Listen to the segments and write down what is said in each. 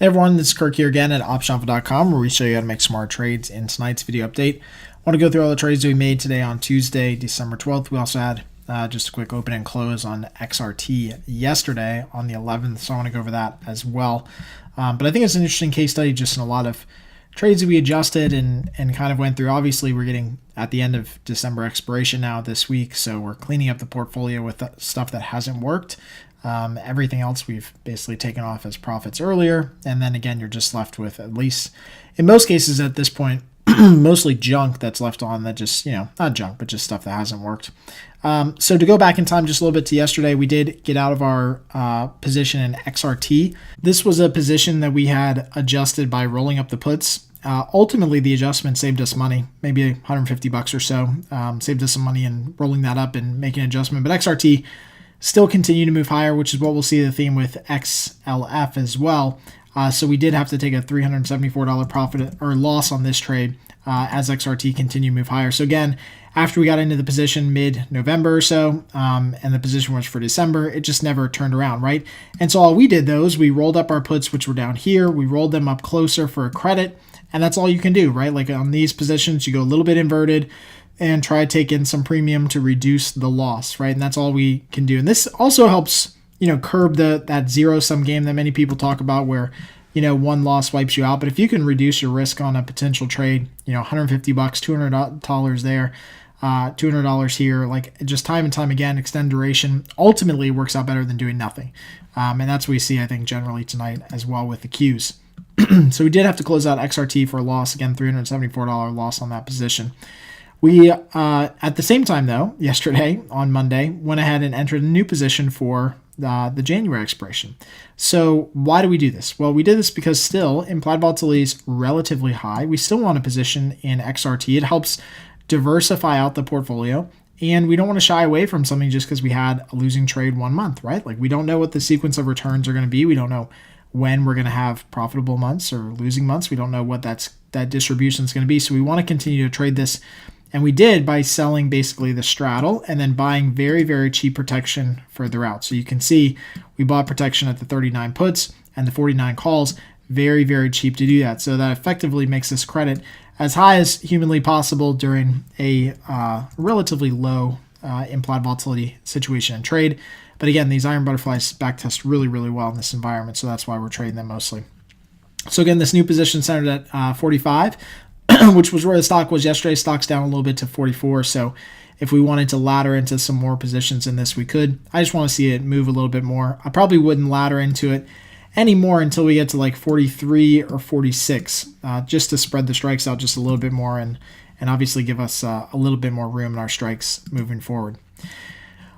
Hey everyone, this is Kirk here again at optionalpha.com, where we show you how to make smart trades. In tonight's video update, I want to go through all the trades that we made today on Tuesday, December 12th. We also had just a quick open and close on XRT yesterday on the 11th, so I want to go over that as well. But I think it's an interesting case study just in a lot of trades that we adjusted and kind of went through. Obviously, we're getting at the end of December expiration now this week, so we're cleaning up the portfolio with the stuff that hasn't worked. Everything else we've basically taken off as profits earlier, and then again you're just left with, at least in most cases at this point, mostly junk that's left on that just, not junk, but just stuff that hasn't worked. So to go back in time just a little bit to yesterday, we did get out of our position in XRT. This was a position that we had adjusted by rolling up the puts. Ultimately, the adjustment saved us money, maybe $150 or so. Saved us some money in rolling that up and making an adjustment. But XRT still continue to move higher, which is what we'll see the theme with XLF as well. So we did have to take a $374 profit or loss on this trade as XRT continued to move higher. So again, after we got into the position mid-November or so, and the position was for December, it just never turned around, right? And so all we did, though, is we rolled up our puts, which were down here. We rolled them up closer for a credit, and that's all you can do, right? Like on these positions, you go a little bit inverted and try to take in some premium to reduce the loss, right? And that's all we can do. And this also helps, curb that zero-sum game that many people talk about where, one loss wipes you out. But if you can reduce your risk on a potential trade, $150, $200 there, $200 here, like just time and time again, extend duration, ultimately works out better than doing nothing. And that's what we see, I think, generally tonight as well with the Qs. So we did have to close out XRT for a loss, again, $374 loss on that position. We, at the same time, though, yesterday on Monday, went ahead and entered a new position for the January expiration. So why do we do this? Well, we did this because still implied volatility is relatively high. We still want a position in XRT. It helps diversify out the portfolio, and we don't want to shy away from something just because we had a losing trade 1 month, right? Like we don't know what the sequence of returns are going to be. We don't know when we're going to have profitable months or losing months. We don't know what that distribution is going to be. So we want to continue to trade this. And we did by selling basically the straddle and then buying very, very cheap protection further out. So you can see we bought protection at the 39 puts and the 49 calls, very, very cheap to do that. So that effectively makes this credit as high as humanly possible during a relatively low implied volatility situation and trade. But again, these iron butterflies backtest really, really well in this environment. So that's why we're trading them mostly. So again, this new position centered at 45. Which was where the stock was yesterday. Stock's down a little bit to 44. So if we wanted to ladder into some more positions in this, we could. I just want to see it move a little bit more. I probably wouldn't ladder into it anymore until we get to like 43 or 46, just to spread the strikes out just a little bit more and obviously give us a little bit more room in our strikes moving forward.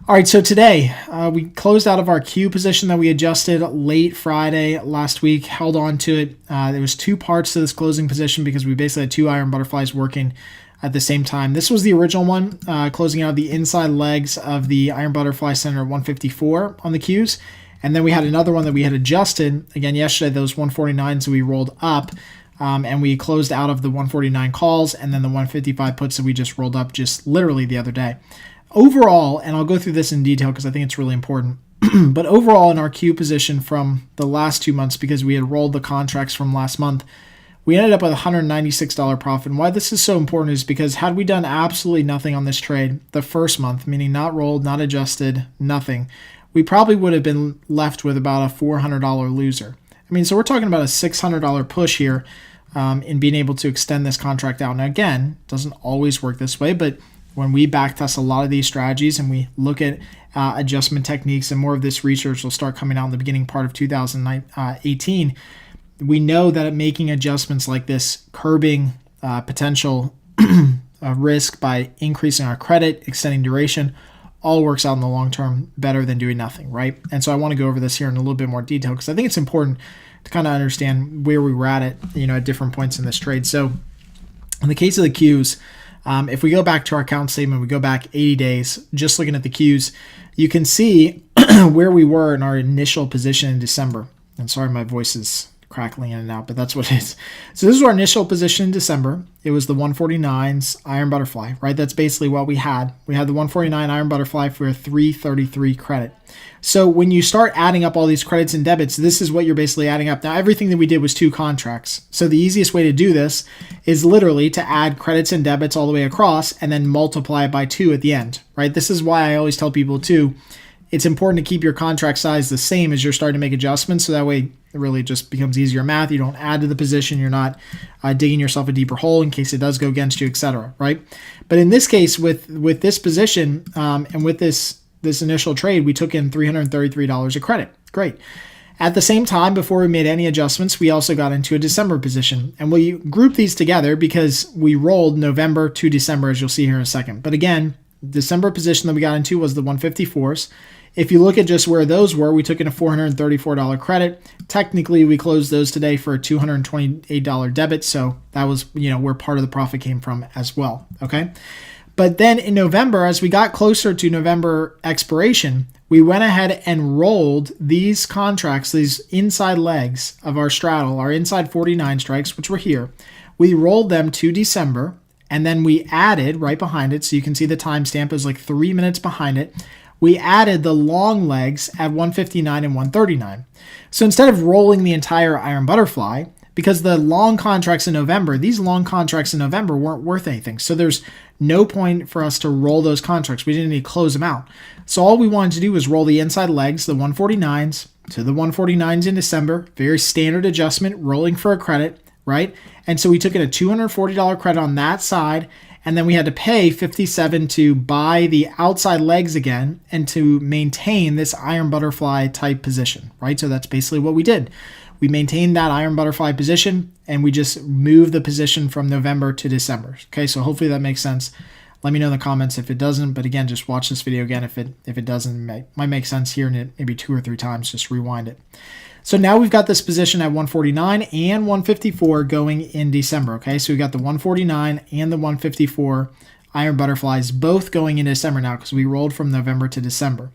All right, so today we closed out of our Q position that we adjusted late Friday last week, held on to it. There was two parts to this closing position because we basically had two iron butterflies working at the same time. This was the original one, closing out the inside legs of the iron butterfly center at 154 on the Qs. And then we had another one that we had adjusted, again, yesterday, those 149s we rolled up, and we closed out of the 149 calls and then the 155 puts that we just rolled up just literally the other day. Overall, and I'll go through this in detail because I think it's really important, but overall in our Q position from the last 2 months, because we had rolled the contracts from last month, we ended up with $196 profit. And why this is so important is because had we done absolutely nothing on this trade the first month, meaning not rolled, not adjusted, nothing, we probably would have been left with about a $400 loser. I mean, so we're talking about a $600 push here in being able to extend this contract out. Now, again, it doesn't always work this way, but when we backtest a lot of these strategies and we look at adjustment techniques, and more of this research will start coming out in the beginning part of 2018, we know that making adjustments like this, curbing potential risk by increasing our credit, extending duration, all works out in the long term better than doing nothing, right? And so I want to go over this here in a little bit more detail because I think it's important to kind of understand where we were at different points in this trade. So in the case of the Qs, if we go back to our account statement, we go back 80 days, just looking at the Qs, you can see where we were in our initial position in December. And sorry, my voice is crackling in and out, but that's what it is. So this is our initial position in December. It was the 149's Iron Butterfly, right? That's basically what we had. We had the 149 Iron Butterfly for a 333 credit. So when you start adding up all these credits and debits, this is what you're basically adding up. Now, everything that we did was 2 contracts. So the easiest way to do this is literally to add credits and debits all the way across and then multiply it by 2 at the end, right? This is why I always tell people too, it's important to keep your contract size the same as you're starting to make adjustments. So that way it really just becomes easier math. You don't add to the position. You're not digging yourself a deeper hole in case it does go against you, etc. Right? But in this case, with this position and with this initial trade, we took in $333 of credit. Great. At the same time, before we made any adjustments, we also got into a December position. And we group these together because we rolled November to December, as you'll see here in a second. But again, December position that we got into was the 154s. If you look at just where those were, we took in a $434 credit. Technically, we closed those today for a $228 debit. So that was, where part of the profit came from as well. Okay. But then in November, as we got closer to November expiration, we went ahead and rolled these contracts, these inside legs of our straddle, our inside 49 strikes, which were here. We rolled them to December, and then we added right behind it. So you can see the timestamp is like 3 minutes behind it. We added the long legs at 159 and 139. So instead of rolling the entire Iron Butterfly, because the long contracts in November, these long contracts in November weren't worth anything. So there's no point for us to roll those contracts. We didn't need to close them out. So all we wanted to do was roll the inside legs, the 149s, to the 149s in December. Very standard adjustment, rolling for a credit, right? And so we took in a $240 credit on that side, and then we had to pay $57 to buy the outside legs again and to maintain this Iron Butterfly type position, right? So that's basically what we did. We maintained that Iron Butterfly position, and we just moved the position from November to December. Okay, so hopefully that makes sense. Let me know in the comments if it doesn't, but again, just watch this video again if it doesn't. It might make sense here, and maybe 2 or 3 times, just rewind it. So now we've got this position at 149 and 154 going in December, okay? So we got the 149 and the 154 Iron Butterflies both going in December now because we rolled from November to December.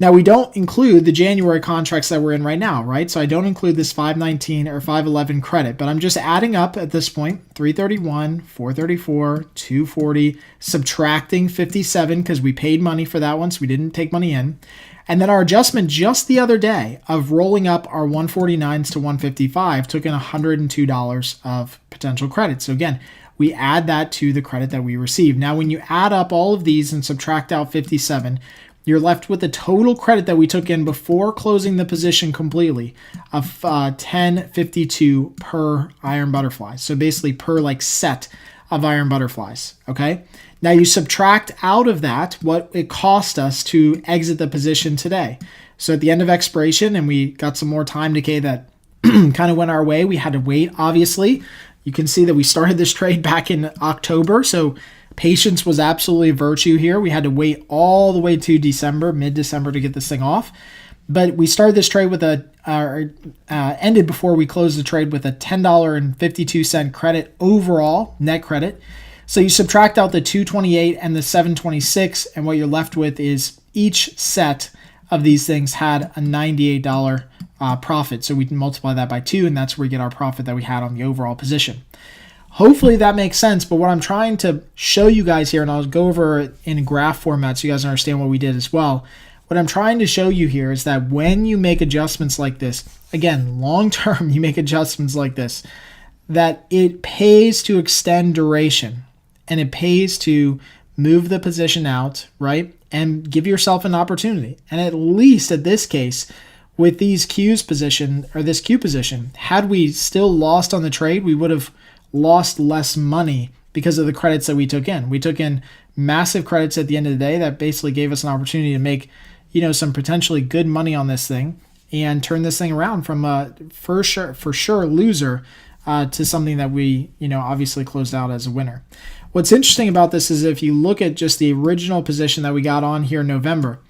Now, we don't include the January contracts that we're in right now, right? So I don't include this 519 or 511 credit, but I'm just adding up at this point, 331, 434, 240, subtracting 57 because we paid money for that one, so we didn't take money in. And then our adjustment just the other day of rolling up our 149s to 155 took in $102 of potential credit. So again, we add that to the credit that we received. Now, when you add up all of these and subtract out 57, you're left with the total credit that we took in before closing the position completely of 1052 per Iron Butterfly. So basically per set of Iron Butterflies, okay? Now you subtract out of that what it cost us to exit the position today. So at the end of expiration, and we got some more time decay that kind of went our way, we had to wait, obviously. You can see that we started this trade back in October, so patience was absolutely a virtue here. We had to wait all the way to December, mid-December to get this thing off. But we started this trade with ended before we closed the trade with a $10.52 credit overall, net credit. So you subtract out the 228 and the 726, and what you're left with is each set of these things had a $98 profit. So we can multiply that by 2, and that's where we get our profit that we had on the overall position. Hopefully that makes sense, but what I'm trying to show you guys here, and I'll go over it in graph format so you guys understand what we did as well. What I'm trying to show you here is that when you make adjustments like this, again, long term, you make adjustments like this, that it pays to extend duration and it pays to move the position out, right? And give yourself an opportunity. And at least at this case, with these Q's position or this Q position, had we still lost on the trade, we would have lost less money because of the credits that we took in. We took in massive credits at the end of the day that basically gave us an opportunity to make, some potentially good money on this thing and turn this thing around from a for sure loser to something that we, obviously closed out as a winner. What's interesting about this is if you look at just the original position that we got on here in November,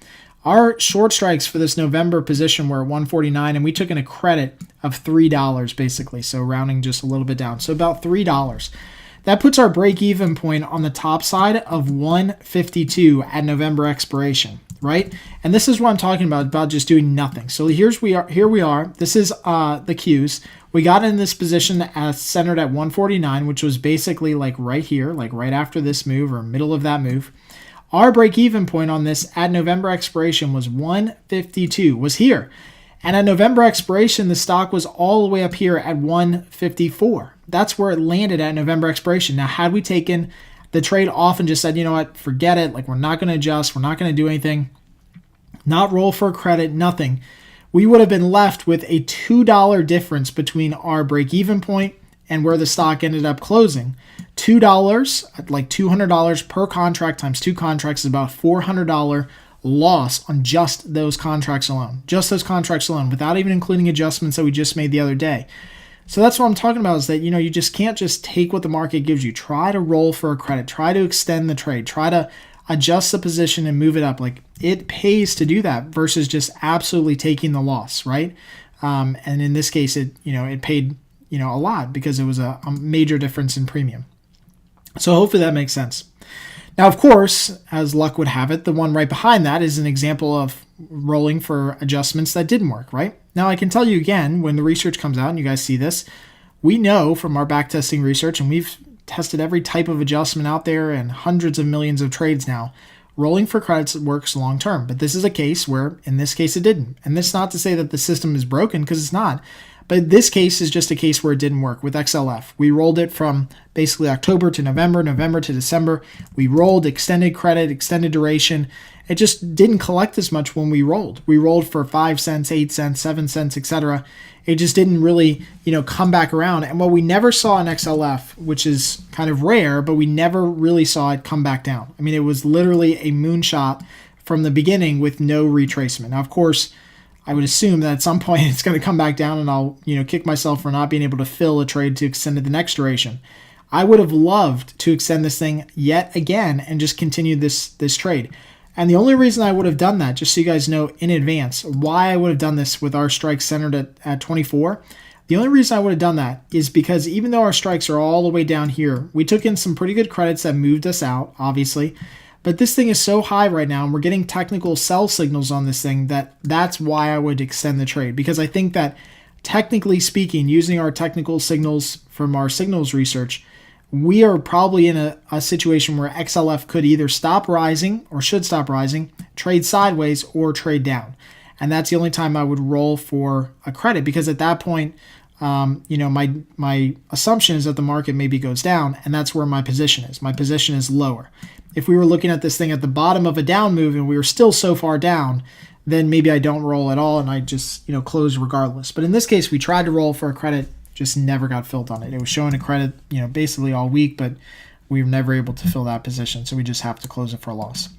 our short strikes for this November position were 149, and we took in a credit of $3 basically, so rounding just a little bit down, so about $3. That puts our break-even point on the top side of 152 at November expiration. right? And this is what I'm talking about just doing nothing. So here we are. This is the Qs. We got in this position as centered at 149, which was basically like right here, like right after this move or middle of that move. Our break-even point on this at November expiration was 152, was here. And at November expiration, the stock was all the way up here at 154. That's where it landed at November expiration. Now, had we taken the trade off and just said, you know what, forget it, like we're not going to adjust, we're not going to do anything, not roll for credit, nothing, we would have been left with a $2 difference between our break-even point and where the stock ended up closing. $2, like $200 per contract times 2 contracts is about $400 loss on just those contracts alone. Just those contracts alone, without even including adjustments that we just made the other day. So that's what I'm talking about, is that, you know, you just can't just take what the market gives you. Try to roll for a credit. Try to extend the trade. Try to adjust the position and move it up. Like, it pays to do that versus just absolutely taking the loss, right? And in this case, it paid, a lot because it was a major difference in premium. So hopefully that makes sense. Now, of course, as luck would have it, the one right behind that is an example of rolling for adjustments that didn't work, right? Now, I can tell you again, when the research comes out and you guys see this, we know from our backtesting research, and we've tested every type of adjustment out there and hundreds of millions of trades now, rolling for credits works long term. But this is a case where, in this case, it didn't. And this is not to say that the system is broken, because it's not. But this case is just a case where it didn't work with XLF. We rolled it from basically October to November, November to December. We rolled extended credit, extended duration. It just didn't collect as much when we rolled. We rolled for 5 cents, 8 cents, 7 cents, etc. It just didn't really, come back around. And what we never saw in XLF, which is kind of rare, but we never really saw it come back down. I mean, it was literally a moonshot from the beginning with no retracement. Now, of course, I would assume that at some point it's going to come back down and I'll, kick myself for not being able to fill a trade to extend to the next duration. I would have loved to extend this thing yet again and just continue this trade. And the only reason I would have done that, just so you guys know in advance, why I would have done this with our strikes centered at 24, the only reason I would have done that is because even though our strikes are all the way down here, we took in some pretty good credits that moved us out, obviously. But this thing is so high right now, and we're getting technical sell signals on this thing, that's why I would extend the trade. Because I think that, technically speaking, using our technical signals from our signals research, we are probably in a situation where XLF could either stop rising or should stop rising, trade sideways, or trade down. And that's the only time I would roll for a credit, because at that point, my assumption is that the market maybe goes down, and that's where my position is. My position is lower. If we were looking at this thing at the bottom of a down move and we were still so far down, then maybe I don't roll at all and I just, close regardless. But in this case, we tried to roll for a credit, just never got filled on it. It was showing a credit, basically all week, but we were never able to fill that position. So we just have to close it for a loss.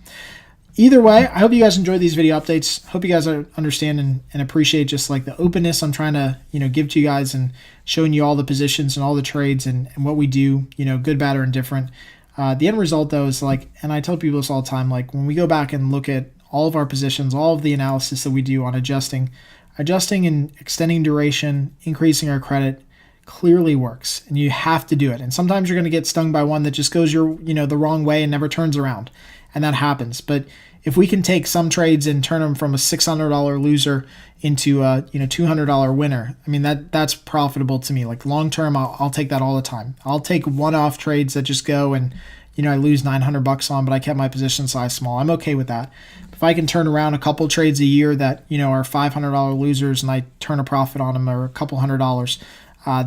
Either way, I hope you guys enjoy these video updates. Hope you guys understand and appreciate just like the openness I'm trying to, give to you guys, and showing you all the positions and all the trades and what we do, good, bad, or indifferent. The end result, though, is like, and I tell people this all the time, like when we go back and look at all of our positions, all of the analysis that we do on adjusting and extending duration, increasing our credit, clearly works, and you have to do it. And sometimes you're going to get stung by one that just goes the wrong way and never turns around, and that happens. But if we can take some trades and turn them from a $600 loser into a $200 winner, I mean that's profitable to me. Like long term, I'll take that all the time. I'll take one-off trades that just go and I lose $900 on, but I kept my position size small. I'm okay with that. If I can turn around a couple trades a year that are $500 losers and I turn a profit on them, or a couple $100,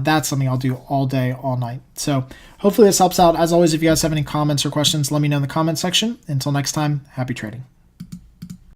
that's something I'll do all day, all night. So hopefully this helps out. As always, if you guys have any comments or questions, let me know in the comment section. Until next time, happy trading.